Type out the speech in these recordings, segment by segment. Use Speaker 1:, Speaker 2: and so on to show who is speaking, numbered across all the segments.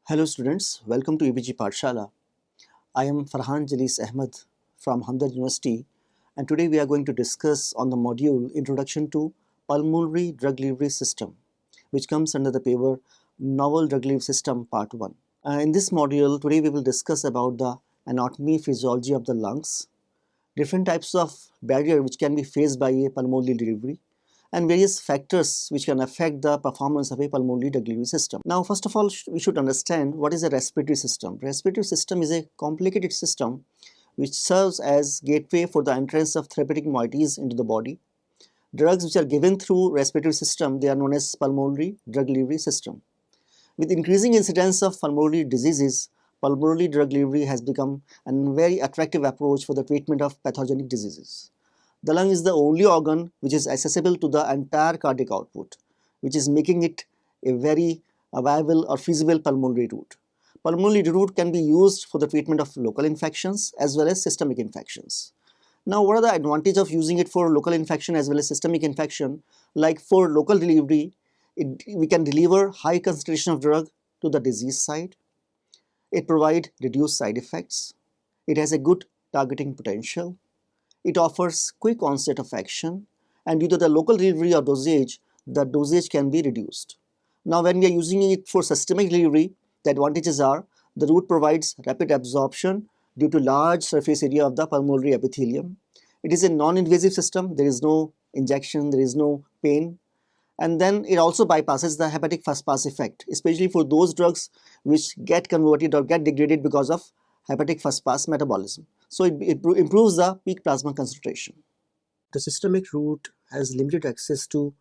Speaker 1: Hello students, welcome to EBG Pathshala. I am Farhan Jalis Ahmed from Hamdard University, and today we are going to discuss on the module Introduction to Pulmonary Drug Delivery System, which comes under the paper Novel Drug Delivery System Part 1. In this module, today we will discuss about the anatomy, physiology of the lungs, different types of barrier which can be faced by a pulmonary delivery, and various factors which can affect the performance of a pulmonary drug delivery system. Now, first of all, we should understand what is a respiratory system. Respiratory system is a complicated system which serves as gateway for the entrance of therapeutic moieties into the body. Drugs which are given through respiratory system, they are known as pulmonary drug delivery system. With increasing incidence of pulmonary diseases, pulmonary drug delivery has become a very attractive approach for the treatment of pathogenic diseases. The lung is the only organ which is accessible to the entire cardiac output, which is making it a very viable or feasible pulmonary route. Pulmonary route can be used for the treatment of local infections as well as systemic infections. Now, what are the advantages of using it for local infection as well as systemic infection? Like for local delivery, we can deliver high concentration of drug to the disease site. It provides reduced side effects. It has a good targeting potential. It offers quick onset of action, and due to the local delivery of dosage, the dosage can be reduced. Now, when we are using it for systemic delivery, the advantages are the route provides rapid absorption due to large surface area of the pulmonary epithelium. It is a non-invasive system. There is no injection, there is no pain. And then it also bypasses the hepatic first pass effect, especially for those drugs which get converted or get degraded because of hepatic first pass metabolism. So it improves the peak plasma concentration. The systemic route has limited access to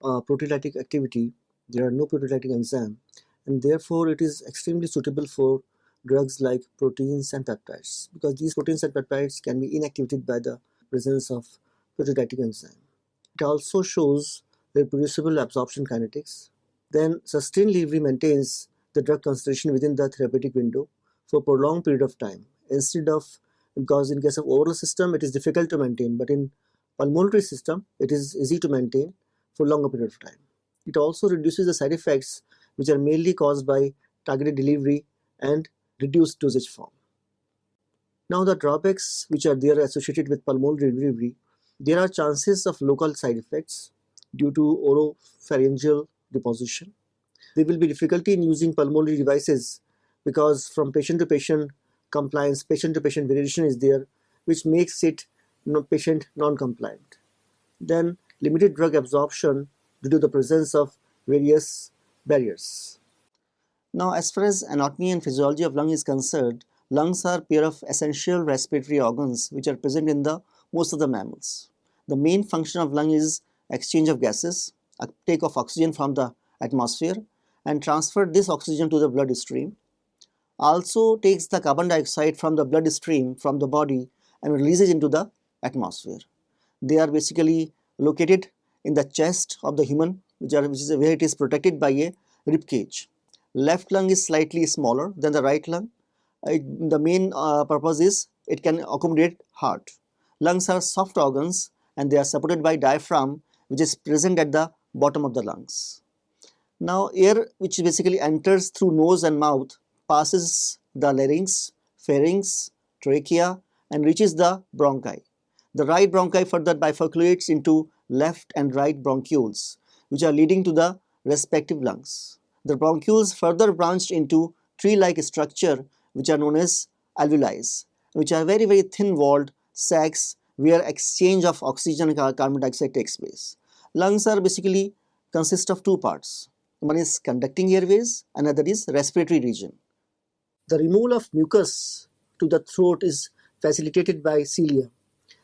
Speaker 1: proteolytic activity. There are no proteolytic enzyme, and therefore it is extremely suitable for drugs like proteins and peptides, because these proteins and peptides can be inactivated by the presence of proteolytic enzyme. It also shows reproducible absorption kinetics. Then sustained delivery maintains the drug concentration within the therapeutic window for prolonged period of time, instead of, because in case of oral system it is difficult to maintain, but in pulmonary system it is easy to maintain for longer period of time. It also reduces the side effects which are mainly caused by targeted delivery and reduced dosage form. Now, the drawbacks which are there associated with pulmonary delivery, there are chances of local side effects due to oropharyngeal deposition. There will be difficulty in using pulmonary devices because from patient to patient compliance, patient to patient variation is there, which makes it patient non-compliant. Then limited drug absorption due to the presence of various barriers. Now, as far as anatomy and physiology of lung is concerned, lungs are pair of essential respiratory organs which are present in the most of the mammals. The main function of lung is exchange of gases, uptake of oxygen from the atmosphere, and transfer this oxygen to the bloodstream. Also takes the carbon dioxide from the bloodstream from the body and releases into the atmosphere. They are basically located in the chest of the human, which is where it is protected by a rib cage. Left lung is slightly smaller than the right lung. The main purpose is it can accommodate heart. Lungs are soft organs and they are supported by diaphragm, which is present at the bottom of the lungs. Now, air which basically enters through nose and mouth passes the larynx, pharynx, trachea, and reaches the bronchi. The right bronchi further bifurcates into left and right bronchioles, which are leading to the respective lungs. The bronchioles further branched into tree-like structure, which are known as alveoli, which are very, very thin-walled sacs where exchange of oxygen and carbon dioxide takes place. Lungs are basically consist of two parts. One is conducting airways, another is respiratory region. The removal of mucus to the throat is facilitated by cilia,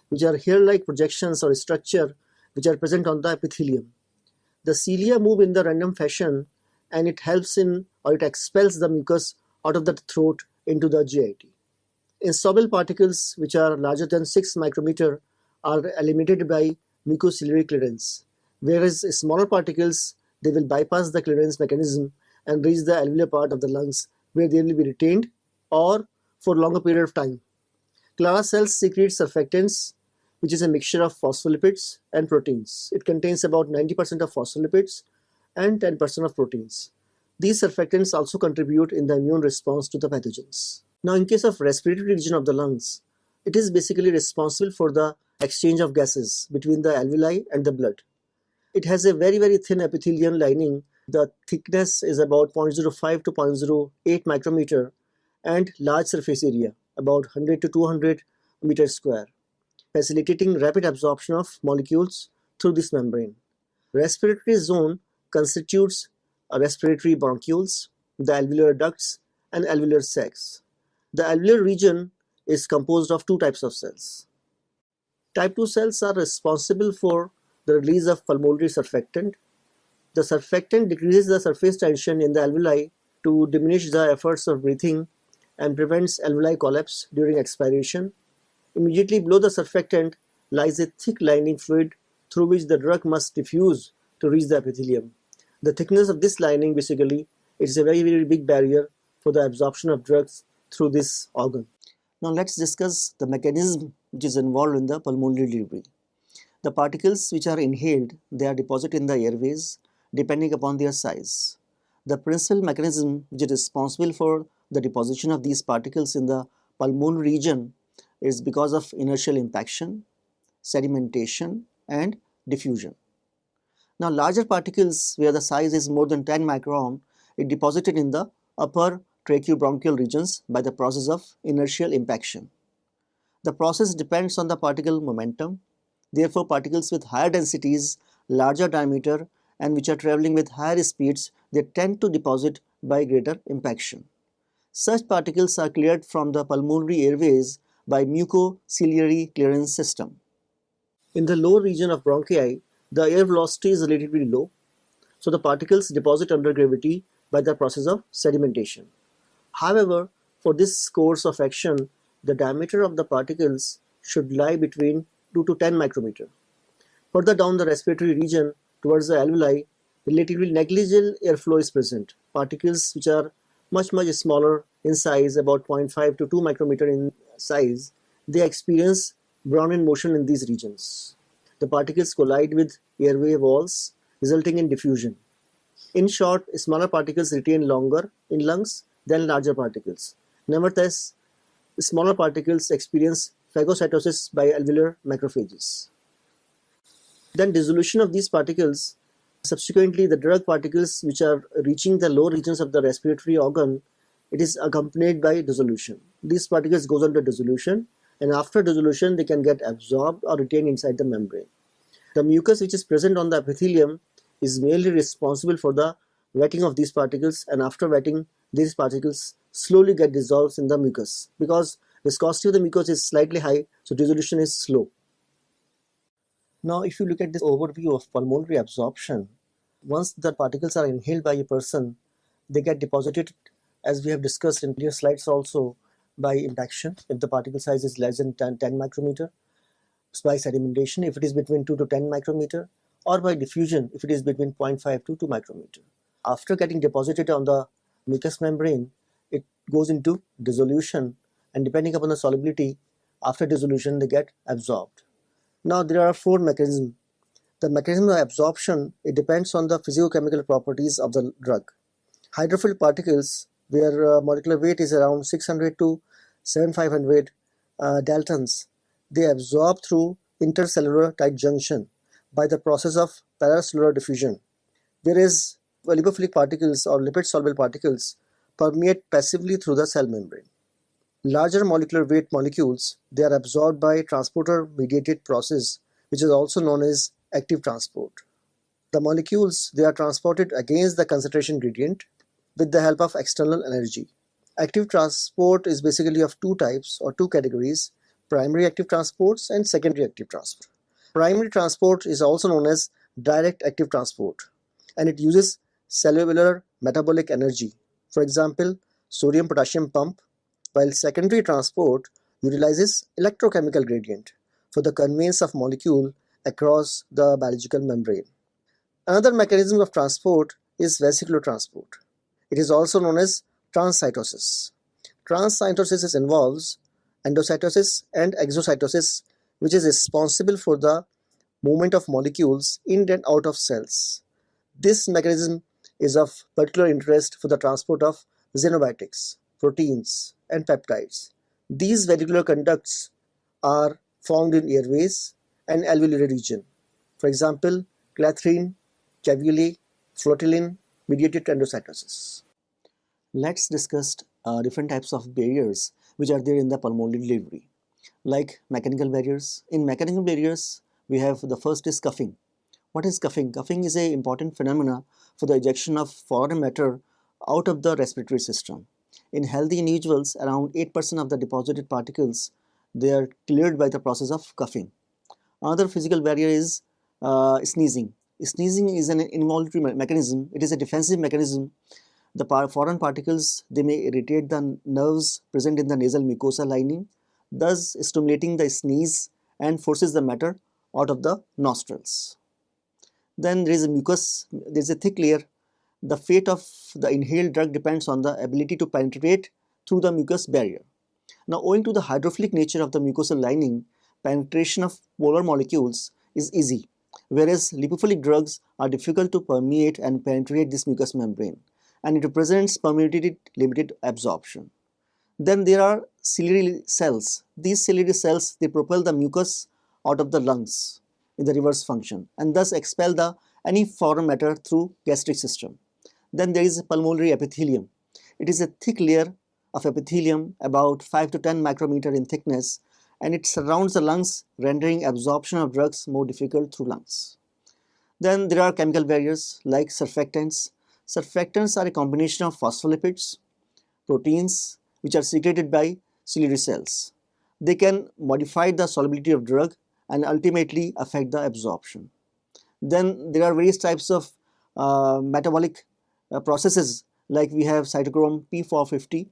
Speaker 1: which are hair-like projections or structure which are present on the epithelium. The cilia move in the random fashion and it helps in, or it expels the mucus out of the throat into the GIT. Insoluble particles which are larger than 6 micrometer are eliminated by mucociliary clearance, whereas smaller particles, they will bypass the clearance mechanism and reach the alveolar part of the lungs where they will be retained or for longer period of time. Clara cells secrete surfactants, which is a mixture of phospholipids and proteins. It contains about 90% of phospholipids and 10% of proteins. These surfactants also contribute in the immune response to the pathogens. Now, in case of respiratory region of the lungs, it is basically responsible for the exchange of gases between the alveoli and the blood. It has a very thin epithelial lining. The thickness is about 0.05 to 0.08 micrometer and large surface area, about 100 to 200 meters square, facilitating rapid absorption of molecules through this membrane. Respiratory zone constitutes respiratory bronchioles, the alveolar ducts, and alveolar sacs. The alveolar region is composed of two types of cells. Type 2 cells are responsible for the release of pulmonary surfactant. The surfactant decreases the surface tension in the alveoli to diminish the efforts of breathing and prevents alveoli collapse during expiration. Immediately below the surfactant lies a thick lining fluid through which the drug must diffuse to reach the epithelium. The thickness of this lining basically is a very big barrier for the absorption of drugs through this organ. Now let's discuss the mechanism which is involved in the pulmonary delivery. The particles which are inhaled, they are deposited in the airways depending upon their size. The principal mechanism which is responsible for the deposition of these particles in the pulmonary region is because of inertial impaction, sedimentation, and diffusion. Now larger particles where the size is more than 10 micron is deposited in the upper tracheobronchial regions by the process of inertial impaction. The process depends on the particle momentum. Therefore, particles with higher densities, larger diameter, and which are traveling with higher speeds, they tend to deposit by greater impaction. Such particles are cleared from the pulmonary airways by mucociliary clearance system. In the lower region of bronchi, the air velocity is relatively low, so the particles deposit under gravity by the process of sedimentation. However, for this course of action, the diameter of the particles should lie between 2 to 10 micrometer. Further down the respiratory region towards the alveoli, relatively negligible airflow is present. Particles which are much smaller in size, about 0.5 to 2 micrometer in size, they experience Brownian motion in these regions. The particles collide with airway walls, resulting in diffusion. In short, smaller particles retain longer in lungs than larger particles. Nevertheless, smaller particles experience phagocytosis by alveolar macrophages. Then dissolution of these particles, subsequently the drug particles which are reaching the lower regions of the respiratory organ, it is accompanied by dissolution. These particles goes under dissolution, and after dissolution they can get absorbed or retained inside the membrane. The mucus which is present on the epithelium is mainly responsible for the wetting of these particles, and after wetting, these particles slowly get dissolved in the mucus because viscosity of the mucus is slightly high, so dissolution is slow. Now, if you look at this overview of pulmonary absorption, once the particles are inhaled by a person, they get deposited, as we have discussed in previous slides also, by impaction if the particle size is less than 10 micrometer, by sedimentation if it is between 2 to 10 micrometer, or by diffusion if it is between 0.5 to 2 micrometer. After getting deposited on the mucous membrane, it goes into dissolution, and depending upon the solubility, after dissolution they get absorbed. Now there are four mechanisms. The mechanism of absorption, it depends on the physicochemical properties of the drug. Hydrophilic particles, where molecular weight is around 600 to 7500 daltons, they absorb through intercellular tight junction by the process of paracellular diffusion, whereas lipophilic particles or lipid-soluble particles permeate passively through the cell membrane. Larger molecular weight molecules, they are absorbed by transporter-mediated process, which is also known as active transport. The molecules, they are transported against the concentration gradient with the help of external energy. Active transport is basically of two types or two categories: primary active transports and secondary active transport. Primary transport is also known as direct active transport, and it uses cellular metabolic energy, for example, sodium potassium pump, while secondary transport utilizes electrochemical gradient for the conveyance of molecule across the biological membrane. Another mechanism of transport is vesicular transport. It is also known as transcytosis. Transcytosis involves endocytosis and exocytosis, which is responsible for the movement of molecules in and out of cells. This mechanism is of particular interest for the transport of xenobiotics, proteins, and peptides. These vesicular conducts are found in airways and alveolar region. For example, glathrine, cavuli, flotilin, mediated endocytosis. Let's discuss different types of barriers which are there in the pulmonary delivery, like mechanical barriers. In mechanical barriers, we have the first is cuffing. What is cuffing? Cuffing is an important phenomena for the ejection of foreign matter out of the respiratory system. In healthy individuals, around 8% of the deposited particles they are cleared by the process of cuffing. Another physical barrier is sneezing. Sneezing is an involuntary mechanism. It is a defensive mechanism. The foreign particles they may irritate the nerves present in the nasal mucosa lining, thus stimulating the sneeze and forces the matter out of the nostrils. Then there is a mucus, there is a thick layer. The fate of the inhaled drug depends on the ability to penetrate through the mucus barrier. Now, owing to the hydrophilic nature of the mucosal lining, penetration of polar molecules is easy, whereas lipophilic drugs are difficult to permeate and penetrate this mucous membrane, and it represents permeability limited absorption. Then there are ciliary cells. These ciliary cells they propel the mucus out of the lungs in the reverse function and thus expel the any foreign matter through gastric system. Then there is pulmonary epithelium. It is a thick layer of epithelium about 5 to 10 micrometer in thickness, and it surrounds the lungs, rendering absorption of drugs more difficult through lungs. Then there are chemical barriers like surfactants. Surfactants are a combination of phospholipids, proteins which are secreted by ciliary cells. They can modify the solubility of drug and ultimately affect the absorption. Then there are various types of metabolic processes, like we have cytochrome P450,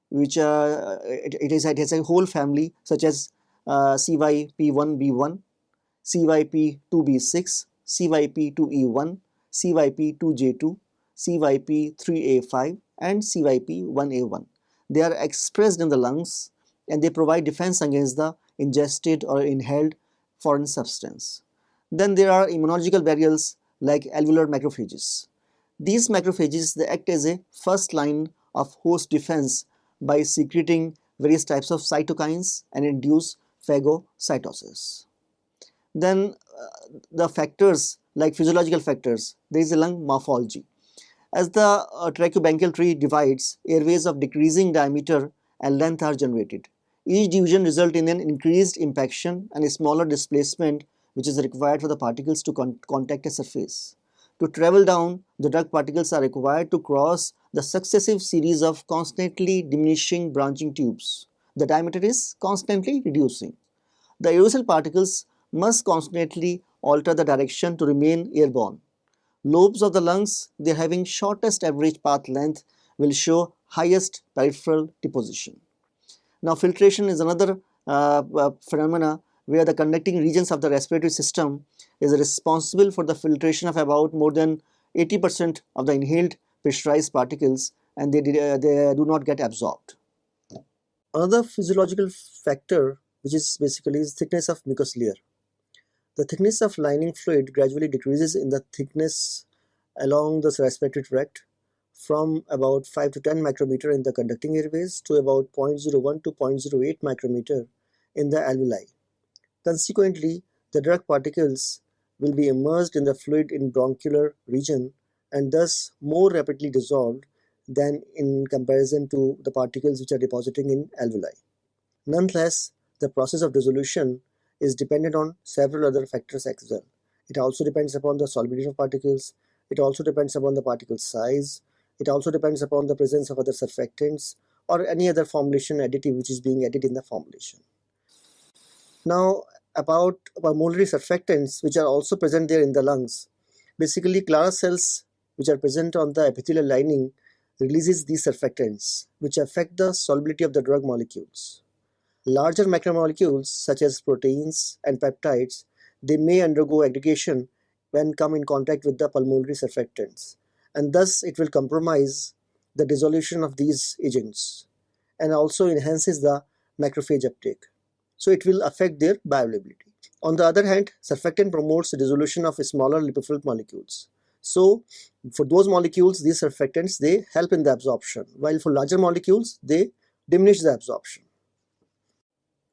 Speaker 1: which it has a whole family such as CYP1B1, CYP2B6, CYP2E1, CYP2J2, CYP3A5 and CYP1A1. They are expressed in the lungs and they provide defense against the ingested or inhaled foreign substance. Then there are immunological barriers like alveolar macrophages. These macrophages they act as a first line of host defense by secreting various types of cytokines and induce phagocytosis. Then the factors like physiological factors, there is a lung morphology. As the tracheobronchial tree divides, airways of decreasing diameter and length are generated. Each division results in an increased impaction and a smaller displacement which is required for the particles to contact a surface. To travel down, the drug particles are required to cross the successive series of constantly diminishing branching tubes. The diameter is constantly reducing. The aerosol particles must constantly alter the direction to remain airborne. Lobes of the lungs, they are having shortest average path length, will show highest peripheral deposition. Now, filtration is another phenomena where the conducting regions of the respiratory system is responsible for the filtration of about more than 80% of the inhaled pressurized particles, and they do not get absorbed. Another physiological factor which is basically is thickness of mucous layer. The thickness of lining fluid gradually decreases in the thickness along the respiratory tract from about 5 to 10 micrometer in the conducting airways to about 0.01 to 0.08 micrometer in the alveoli. Consequently, the drug particles will be immersed in the fluid in bronchial region and thus more rapidly dissolved than in comparison to the particles which are depositing in alveoli. Nonetheless, the process of dissolution is dependent on several other factors as well. It also depends upon the solubility of particles, it also depends upon the particle size, it also depends upon the presence of other surfactants or any other formulation additive which is being added in the formulation. Now, about pulmonary surfactants which are also present there in the lungs. Basically, Clara cells which are present on the epithelial lining releases these surfactants which affect the solubility of the drug molecules. Larger macromolecules such as proteins and peptides, they may undergo aggregation when come in contact with the pulmonary surfactants, and thus it will compromise the dissolution of these agents and also enhances the macrophage uptake. So it will affect their bioavailability. On the other hand, surfactant promotes the dissolution of smaller lipophilic molecules. So for those molecules, these surfactants, they help in the absorption, while for larger molecules, they diminish the absorption.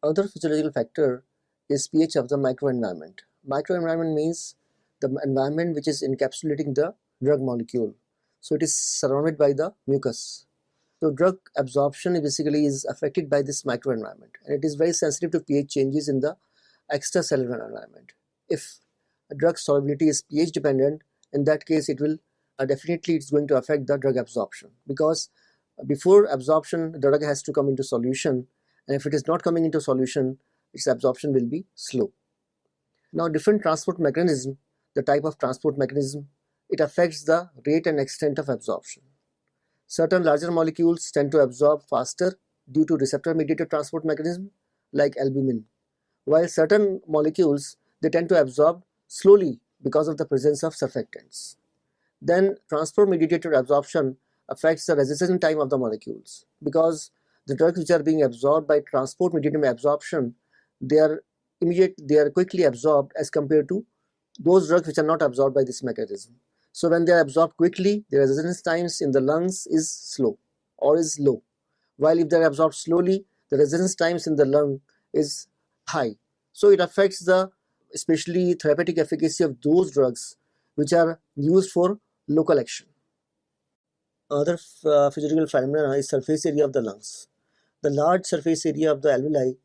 Speaker 1: Another physiological factor is pH of the microenvironment. Microenvironment means the environment which is encapsulating the drug molecule. So it is surrounded by the mucus. So drug absorption basically is affected by this microenvironment, and it is very sensitive to pH changes in the extracellular environment. If a drug solubility is pH dependent, in that case it will definitely it's going to affect the drug absorption, because before absorption the drug has to come into solution, and if it is not coming into solution, its absorption will be slow. Now different transport mechanism, the type of transport mechanism, it affects the rate and extent of absorption. Certain larger molecules tend to absorb faster due to receptor mediated transport mechanism like albumin, while certain molecules they tend to absorb slowly because of the presence of surfactants. Then transport mediated absorption affects the resistance time of the molecules, because the drugs which are being absorbed by transport mediated absorption, they are quickly absorbed as compared to those drugs which are not absorbed by this mechanism. So when they are absorbed quickly, the resistance times in the lungs is slow or is low, while if they are absorbed slowly, the resistance times in the lung is high. So it affects the especially therapeutic efficacy of those drugs which are used for local action. Other physiological phenomena is surface area of the lungs. The large surface area of the alveoli,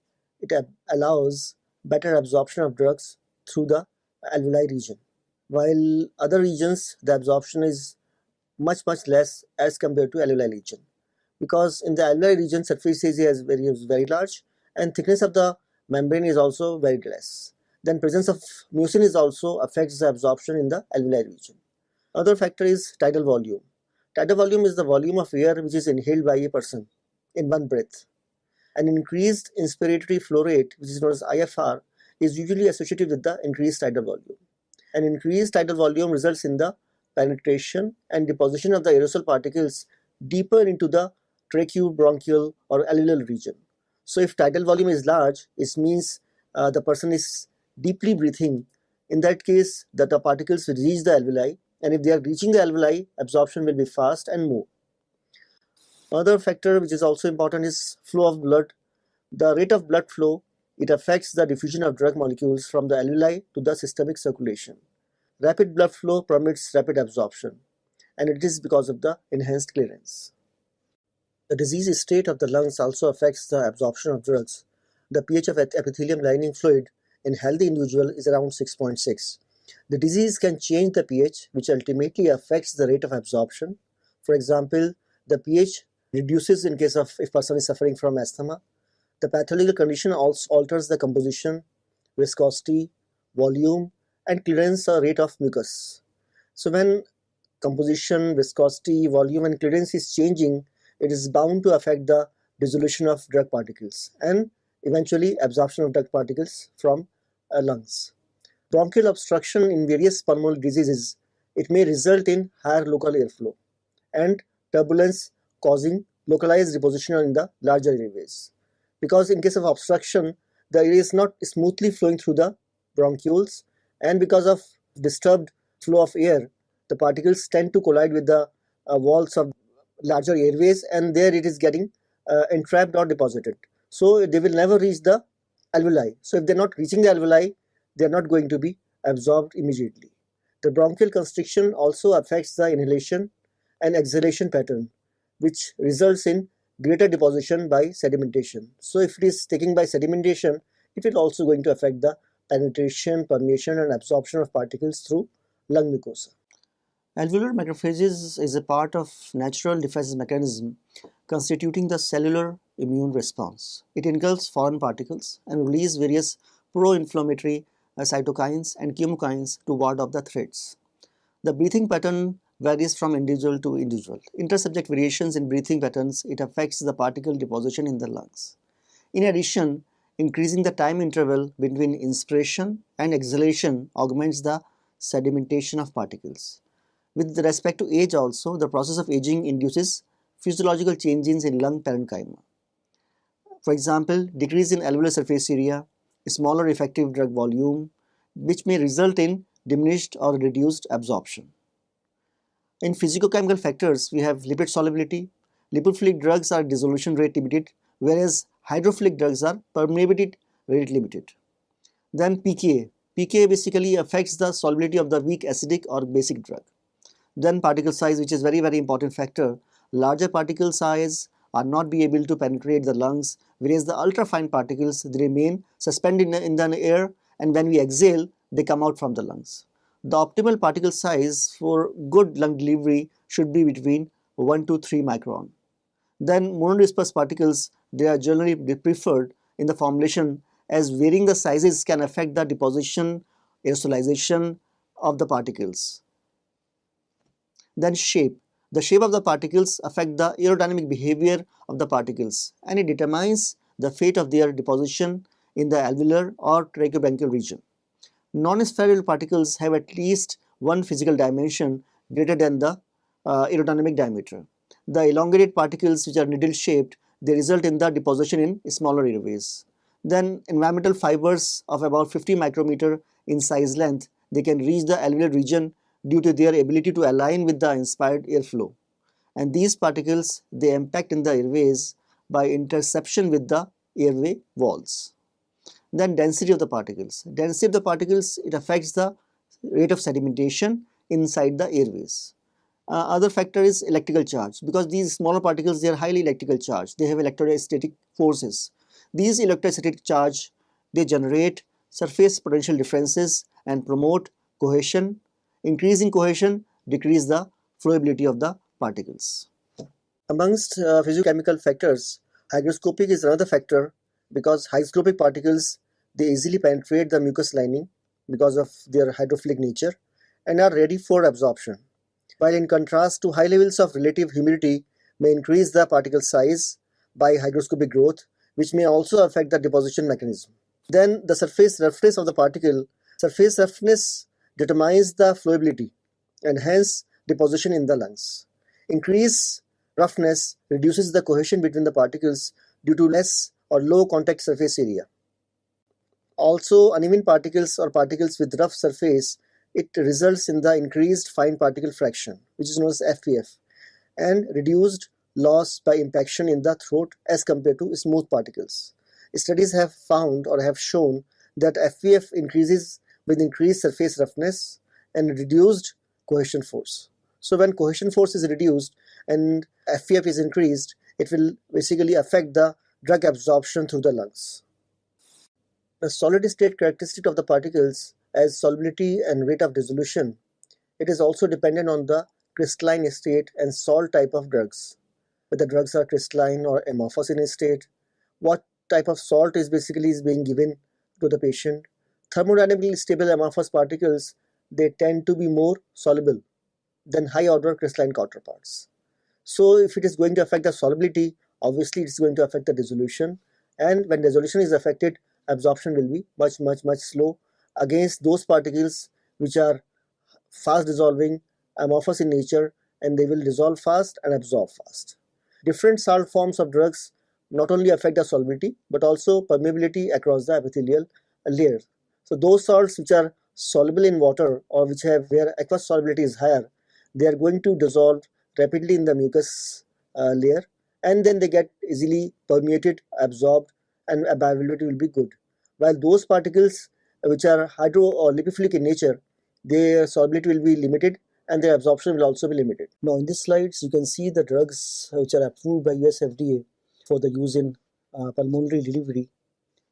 Speaker 1: it allows better absorption of drugs through the alveoli region, while other regions the absorption is much less as compared to alveoli region, because in the alveoli region surface area is very large, and thickness of the membrane is also very less. Then presence of mucin is also affects the absorption in the alveoli region. Other factor is tidal volume. Tidal volume is the volume of air which is inhaled by a person in one breath. An increased inspiratory flow rate, which is known as IFR, is usually associated with the increased tidal volume. An increased tidal volume results in the penetration and deposition of the aerosol particles deeper into the tracheobronchial or alveolar region. So if tidal volume is large, it means the person is deeply breathing. In that case, the particles will reach the alveoli, and if they are reaching the alveoli, absorption will be fast and more. Another factor which is also important is flow of blood. The rate of blood flow, it affects the diffusion of drug molecules from the alveoli to the systemic circulation. Rapid blood flow permits rapid absorption, and it is because of the enhanced clearance. The disease state of the lungs also affects the absorption of drugs. The pH of epithelium lining fluid in healthy individual is around 6.6. The disease can change the pH, which ultimately affects the rate of absorption. For example, the pH reduces in case of if person is suffering from asthma. The pathological condition also alters the composition, viscosity, volume, and clearance or rate of mucus. So when composition, viscosity, volume, and clearance is changing, it is bound to affect the dissolution of drug particles and eventually absorption of drug particles from lungs. Bronchial obstruction in various pulmonary diseases, it may result in higher local airflow and turbulence, causing localized deposition in the larger airways. Because in case of obstruction, the air is not smoothly flowing through the bronchioles, and because of disturbed flow of air, the particles tend to collide with the walls of larger airways, and there it is getting entrapped or deposited. So they will never reach the alveoli. So if they are not reaching the alveoli, they are not going to be absorbed immediately. The bronchial constriction also affects the inhalation and exhalation pattern, which results in greater deposition by sedimentation. So if it is taken by sedimentation, it will also going to affect the penetration, permeation, and absorption of particles through lung mucosa. Alveolar macrophages is a part of natural defense mechanism constituting the cellular immune response. It engulfs foreign particles and releases various pro-inflammatory cytokines and chemokines to ward off the threats. The breathing pattern varies from individual to individual. Intersubject variations in breathing patterns, it affects the particle deposition in the lungs. In addition, increasing the time interval between inspiration and exhalation augments the sedimentation of particles. With respect to age also, the process of aging induces physiological changes in lung parenchyma. For example, decrease in alveolar surface area, smaller effective drug volume, which may result in diminished or reduced absorption. In physicochemical factors, we have lipid solubility. Lipophilic drugs are dissolution rate limited, whereas hydrophilic drugs are permeability rate limited. Then pKa. pKa basically affects the solubility of the weak acidic or basic drug. Then particle size, which is very important factor. Larger particle size are not be able to penetrate the lungs, whereas the ultrafine particles, they remain suspended in the air, and when we exhale, they come out from the lungs. The optimal particle size for good lung delivery should be between 1 to 3 micron. Then monodisperse particles, they are generally preferred in the formulation, as varying the sizes can affect the deposition, aerosolization of the particles. Then shape. The shape of the particles affect the aerodynamic behavior of the particles, and it determines the fate of their deposition in the alveolar or tracheobronchial region. Non-spheral particles have at least one physical dimension greater than the aerodynamic diameter. The elongated particles, which are needle-shaped, they result in the deposition in smaller airways. Then environmental fibers of about 50 micrometer in size length, they can reach the alveolar region due to their ability to align with the inspired airflow. And these particles, they impact in the airways by interception with the airway walls. Then density of the particles. Density of the particles, it affects the rate of sedimentation inside the airways. Other factor is electrical charge, because these smaller particles, they are highly electrical charged. They have electrostatic forces. These electrostatic charge, they generate surface potential differences and promote cohesion. Increasing cohesion decrease the flowability of the particles. Amongst physiochemical factors, hygroscopic is another factor, because hygroscopic particles, they easily penetrate the mucous lining because of their hydrophilic nature and are ready for absorption. While in contrast to high levels of relative humidity may increase the particle size by hygroscopic growth, which may also affect the deposition mechanism. Then the surface roughness of the particle. Surface roughness determines the flowability and hence deposition in the lungs. Increased roughness reduces the cohesion between the particles due to less or low contact surface area. Also, uneven particles or particles with rough surface, it results in the increased fine particle fraction, which is known as FPF, and reduced loss by impaction in the throat as compared to smooth particles. Studies have found or have shown that FPF increases with increased surface roughness and reduced cohesion force. So when cohesion force is reduced and FPF is increased, it will basically affect the drug absorption through the lungs. The solid state characteristic of the particles, as solubility and rate of dissolution, it is also dependent on the crystalline state and salt type of drugs. Whether drugs are crystalline or amorphous in state, what type of salt is being given to the patient. Thermodynamically stable amorphous particles, they tend to be more soluble than high order crystalline counterparts. So if it is going to affect the solubility, obviously it's going to affect the dissolution, and when dissolution is affected, absorption will be much slow against those particles which are fast dissolving, amorphous in nature, and they will dissolve fast and absorb fast. Different salt forms of drugs not only affect the solubility but also permeability across the epithelial layer. So those salts which are soluble in water or which have where aqueous solubility is higher, they are going to dissolve rapidly in the mucus layer, and then they get easily permeated, absorbed, and bioavailability will be good. While those particles which are hydro or lipophilic in nature, their solubility will be limited and their absorption will also be limited. Now in these slides you can see the drugs which are approved by US FDA for the use in pulmonary delivery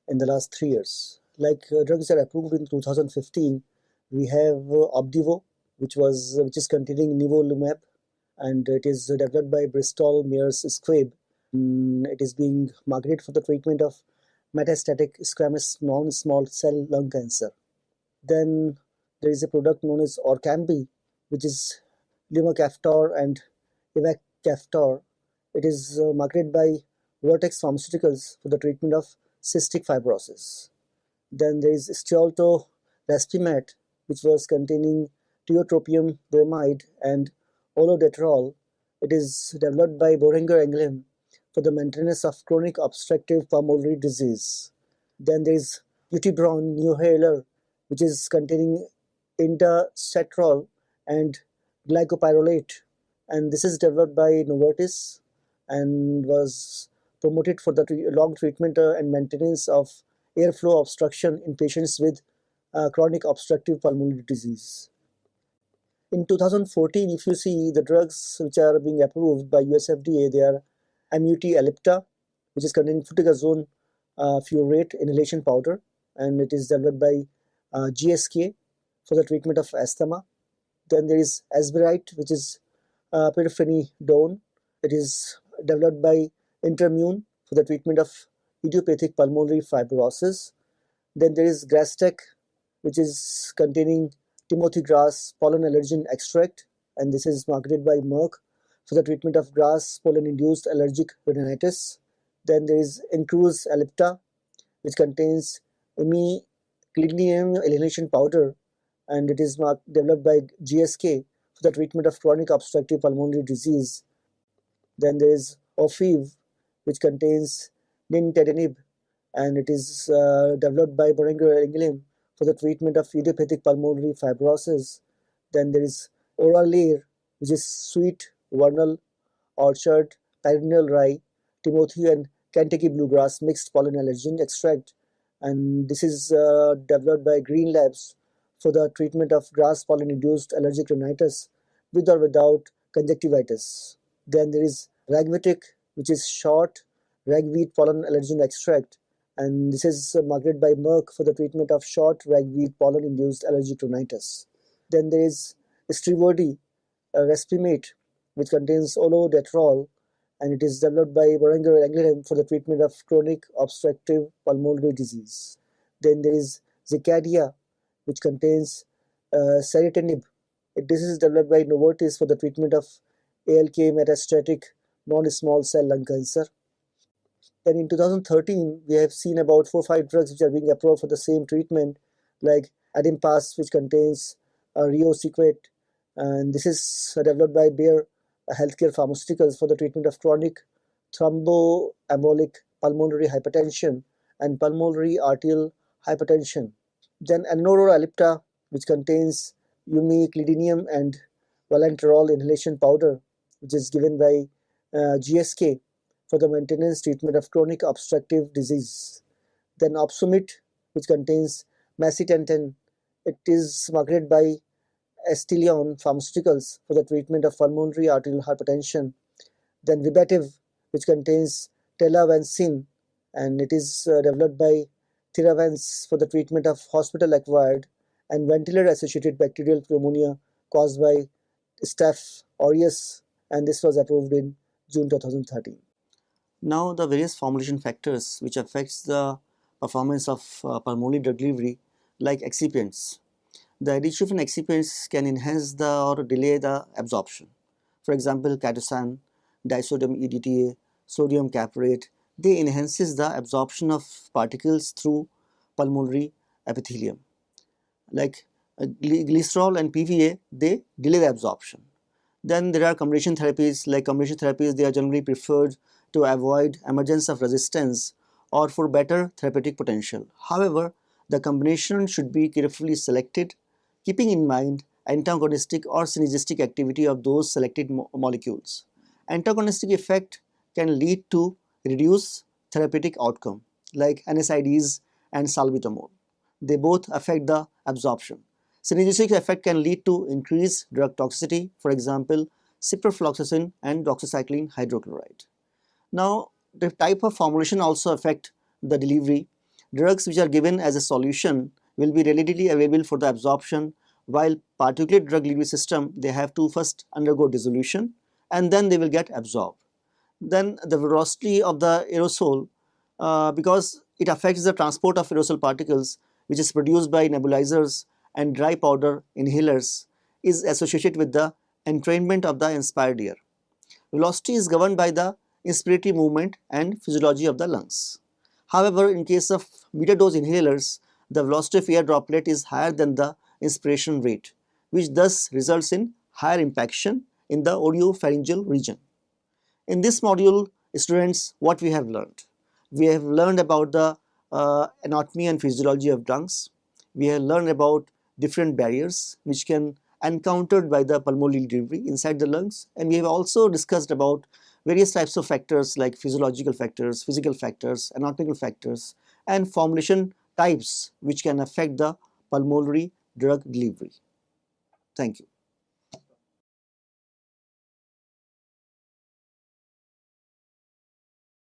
Speaker 1: in the last 3 years. Like drugs are approved in 2015, we have Opdivo, which is containing nivolumab, and it is developed by Bristol Myers Squibb. It is being marketed for the treatment of metastatic squamous non-small cell lung cancer. Then there is a product known as Orkambi, which is lumacaftor and ivacaftor. It is marketed by Vertex Pharmaceuticals for the treatment of cystic fibrosis. Then there is Stiolto Respimat, which was containing tiotropium bromide and olodaterol. It is developed by Boehringer Ingelheim for the maintenance of chronic obstructive pulmonary disease. Then there is Utibron Neuhaler, which is containing indacetrol and glycopyrrolate, and this is developed by Novartis and was promoted for the long treatment and maintenance of airflow obstruction in patients with chronic obstructive pulmonary disease. In 2014, if you see the drugs which are being approved by US FDA, they are Amuti-Ellipta, which is containing fluticasone furoate inhalation powder, and it is developed by GSK for the treatment of asthma. Then there is Asberite, which is pirfenidone. It is developed by Intermune for the treatment of idiopathic pulmonary fibrosis. Then there is Grastec, which is containing Timothy grass pollen allergen extract, and this is marketed by Merck for the treatment of grass pollen-induced allergic rhinitis. Then there is Incruse Ellipta, which contains imiclidinium inhalation powder, and it is developed by GSK for the treatment of chronic obstructive pulmonary disease. Then there is Ofiv, which contains nintedanib, and it is developed by Boehringer Ingelheim for the treatment of idiopathic pulmonary fibrosis. Then there is Oralire, which is sweet vernal, orchard, perennial rye, Timothy and Kentucky bluegrass mixed pollen allergen extract, and this is developed by Green Labs for the treatment of grass pollen induced allergic rhinitis with or without conjunctivitis. Then there is Ragwitek, which is short ragweed pollen allergen extract, and this is marketed by Merck for the treatment of short ragweed pollen induced allergic rhinitis. Then there is Strivodi Respimate, which contains olodaterol, and it is developed by Boehringer Ingelheim for the treatment of chronic obstructive pulmonary disease. Then there is Zicadia, which contains ceritinib. This is developed by Novartis for the treatment of ALK metastatic non-small cell lung cancer. Then in 2013, we have seen about 4 or 5 drugs which are being approved for the same treatment, like Adimpas, which contains Riociguat, and this is developed by Bayer Healthcare Pharmaceuticals for the treatment of chronic thromboembolic pulmonary hypertension and pulmonary arterial hypertension. Then Anoro Ellipta, which contains umeclidinium and valanterol inhalation powder, which is given by GSK for the maintenance treatment of chronic obstructive disease. Then Opsumit, which contains macitentan, it is marketed by Estelion Pharmaceuticals for the treatment of pulmonary arterial hypertension. Then Vibativ, which contains telavancin, and it is developed by Theravance for the treatment of hospital-acquired and ventilator-associated bacterial pneumonia caused by Staph aureus, and this was approved in June 2013. Now the various formulation factors which affects the performance of pulmonary drug delivery, like excipients. The addition of excipients can enhance or delay the absorption. For example, chitosan, disodium EDTA, sodium caprate, they enhances the absorption of particles through pulmonary epithelium. Like glycerol and PVA, they delay the absorption. Then there are combination therapies. Like combination therapies, they are generally preferred to avoid emergence of resistance or for better therapeutic potential. However, the combination should be carefully selected, keeping in mind antagonistic or synergistic activity of those selected molecules. Antagonistic effect can lead to reduced therapeutic outcome, like NSAIDs and salbutamol. They both affect the absorption. Synergistic effect can lead to increased drug toxicity, for example, ciprofloxacin and doxycycline hydrochloride. Now, the type of formulation also affect the delivery. Drugs which are given as a solution will be readily available for the absorption, while particulate drug delivery system, they have to first undergo dissolution and then they will get absorbed. Then the velocity of the aerosol, because it affects the transport of aerosol particles, which is produced by nebulizers and dry powder inhalers, is associated with the entrainment of the inspired air. Velocity is governed by the inspiratory movement and physiology of the lungs. However, in case of metered dose inhalers, the velocity of air droplet is higher than the inspiration rate, which thus results in higher impaction in the oropharyngeal region. In this module, students, what we have learned? We have learned about the anatomy and physiology of lungs. We have learned about different barriers which can encountered by the pulmonary delivery inside the lungs. And we have also discussed about various types of factors like physiological factors, physical factors, anatomical factors, and formulation types which can affect the pulmonary drug delivery. Thank you.